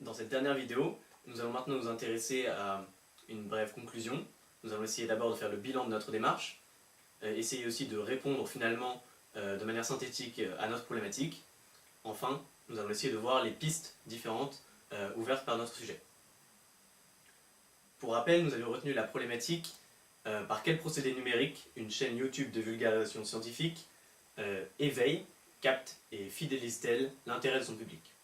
Dans cette dernière vidéo, nous allons maintenant nous intéresser à une brève conclusion. Nous allons essayer d'abord de faire le bilan de notre démarche, essayer aussi de répondre finalement de manière synthétique à notre problématique. Enfin, nous allons essayer de voir les pistes différentes ouvertes par notre sujet. Pour rappel, nous avions retenu la problématique par quel procédé numérique une chaîne YouTube de vulgarisation scientifique éveille, capte et fidélise-t-elle l'intérêt de son public.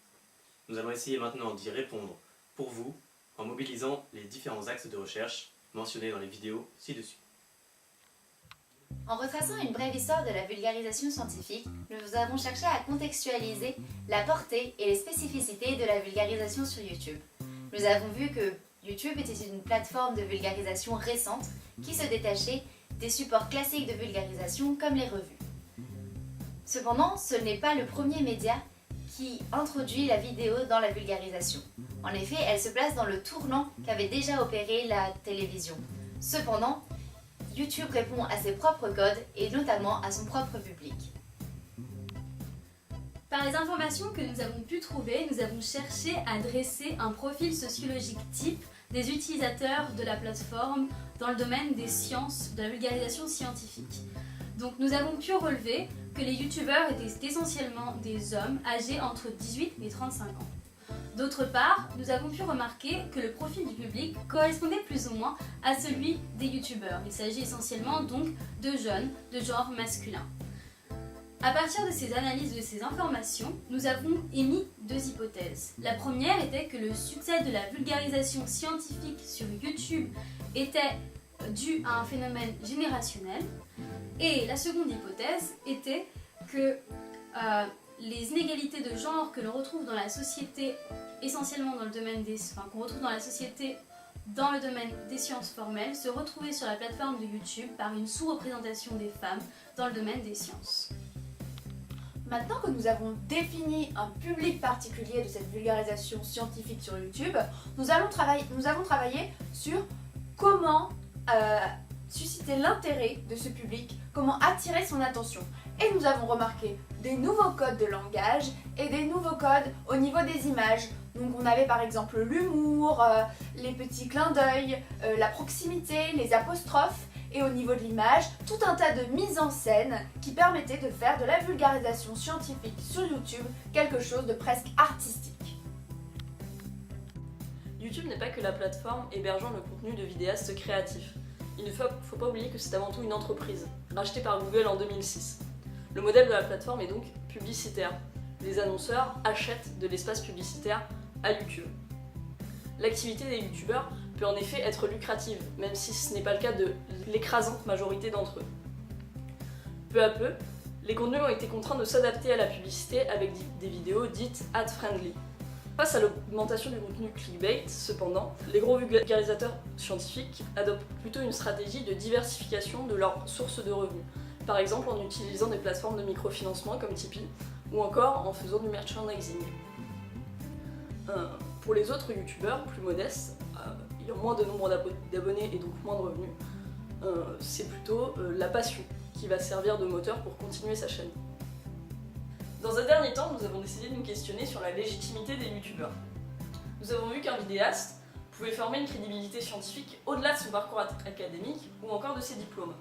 Nous allons essayer maintenant d'y répondre pour vous en mobilisant les différents axes de recherche mentionnés dans les vidéos ci-dessus. En retraçant une brève histoire de la vulgarisation scientifique, nous avons cherché à contextualiser la portée et les spécificités de la vulgarisation sur YouTube. Nous avons vu que YouTube était une plateforme de vulgarisation récente qui se détachait des supports classiques de vulgarisation comme les revues. Cependant, ce n'est pas le premier média qui introduit la vidéo dans la vulgarisation. En effet, elle se place dans le tournant qu'avait déjà opéré la télévision. Cependant, YouTube répond à ses propres codes et notamment à son propre public. Par les informations que nous avons pu trouver, nous avons cherché à dresser un profil sociologique type des utilisateurs de la plateforme dans le domaine des sciences, de la vulgarisation scientifique. Donc nous avons pu relever que les youtubeurs étaient essentiellement des hommes âgés entre 18 et 35 ans. D'autre part, nous avons pu remarquer que le profil du public correspondait plus ou moins à celui des youtubeurs. Il s'agit essentiellement donc de jeunes de genre masculin. À partir de ces analyses, de ces informations, nous avons émis deux hypothèses. La première était que le succès de la vulgarisation scientifique sur YouTube était dû à un phénomène générationnel. Et la seconde hypothèse était que les inégalités de genre que l'on retrouve dans la société, essentiellement dans le domaine qu'on retrouve dans la société dans le domaine des sciences formelles, se retrouvaient sur la plateforme de YouTube par une sous-représentation des femmes dans le domaine des sciences. Maintenant que nous avons défini un public particulier de cette vulgarisation scientifique sur YouTube, nous avons travaillé sur comment susciter l'intérêt de ce public, comment attirer son attention. Et nous avons remarqué des nouveaux codes de langage et des nouveaux codes au niveau des images. Donc on avait par exemple l'humour, les petits clins d'œil, la proximité, les apostrophes. Et au niveau de l'image, tout un tas de mises en scène qui permettaient de faire de la vulgarisation scientifique sur YouTube quelque chose de presque artistique. YouTube n'est pas que la plateforme hébergeant le contenu de vidéastes créatifs. Il ne faut pas oublier que c'est avant tout une entreprise, rachetée par Google en 2006. Le modèle de la plateforme est donc publicitaire. Les annonceurs achètent de l'espace publicitaire à YouTube. L'activité des youtubeurs peut en effet être lucrative, même si ce n'est pas le cas de l'écrasante majorité d'entre eux. Peu à peu, les contenus ont été contraints de s'adapter à la publicité avec des vidéos dites ad-friendly. Face à l'augmentation du contenu clickbait, cependant, les gros vulgarisateurs scientifiques adoptent plutôt une stratégie de diversification de leurs sources de revenus, par exemple en utilisant des plateformes de microfinancement comme Tipeee, ou encore en faisant du merchandising. Pour les autres youtubeurs plus modestes, ayant moins de nombre d'abonnés et donc moins de revenus, c'est plutôt la passion qui va servir de moteur pour continuer sa chaîne. Dans un dernier temps, nous avons décidé de nous questionner sur la légitimité des youtubeurs. Nous avons vu qu'un vidéaste pouvait former une crédibilité scientifique au-delà de son parcours académique ou encore de ses diplômes.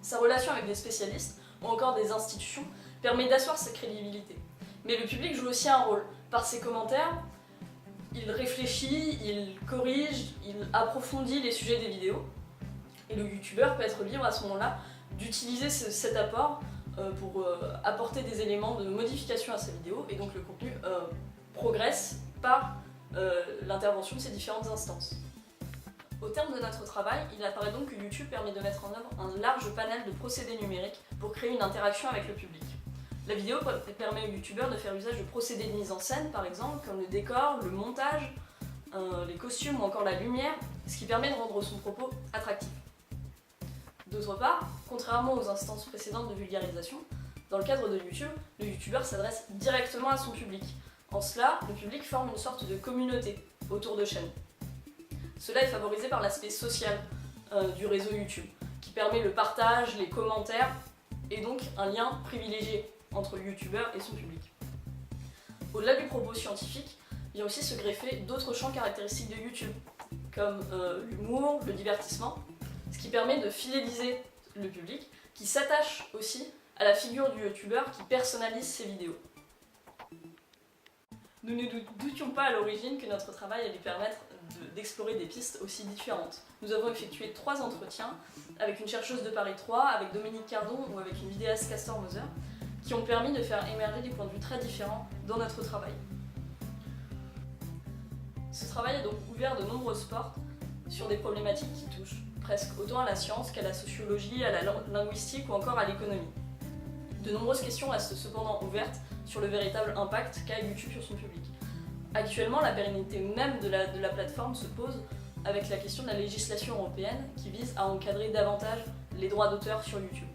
Sa relation avec des spécialistes ou encore des institutions permet d'asseoir sa crédibilité. Mais le public joue aussi un rôle. Par ses commentaires, il réfléchit, il corrige, il approfondit les sujets des vidéos. Et le youtubeur peut être libre à ce moment-là d'utiliser cet apport pour apporter des éléments de modification à sa vidéo, et donc le contenu progresse par l'intervention de ces différentes instances. Au terme de notre travail, il apparaît donc que YouTube permet de mettre en œuvre un large panel de procédés numériques pour créer une interaction avec le public. La vidéo permet aux youtubeurs de faire usage de procédés de mise en scène, par exemple, comme le décor, le montage, les costumes ou encore la lumière, ce qui permet de rendre son propos attractif. D'autre part, contrairement aux instances précédentes de vulgarisation, dans le cadre de YouTube, le youtubeur s'adresse directement à son public. En cela, le public forme une sorte de communauté autour de chaînes. Cela est favorisé par l'aspect social du réseau YouTube, qui permet le partage, les commentaires, et donc un lien privilégié entre le youtubeur et son public. Au-delà du propos scientifique, vient aussi se greffer d'autres champs caractéristiques de YouTube, comme l'humour, le divertissement, ce qui permet de fidéliser le public, qui s'attache aussi à la figure du youtubeur qui personnalise ses vidéos. Nous ne doutions pas à l'origine que notre travail allait permettre d'explorer des pistes aussi différentes. Nous avons effectué 3 entretiens avec une chercheuse de Paris 3, avec Dominique Cardon ou avec une vidéaste Castor Moser, qui ont permis de faire émerger des points de vue très différents dans notre travail. Ce travail a donc ouvert de nombreuses portes sur des problématiques qui touchent presque autant à la science qu'à la sociologie, à la linguistique ou encore à l'économie. De nombreuses questions restent cependant ouvertes sur le véritable impact qu'a YouTube sur son public. Actuellement, la pérennité même de la plateforme se pose avec la question de la législation européenne qui vise à encadrer davantage les droits d'auteur sur YouTube.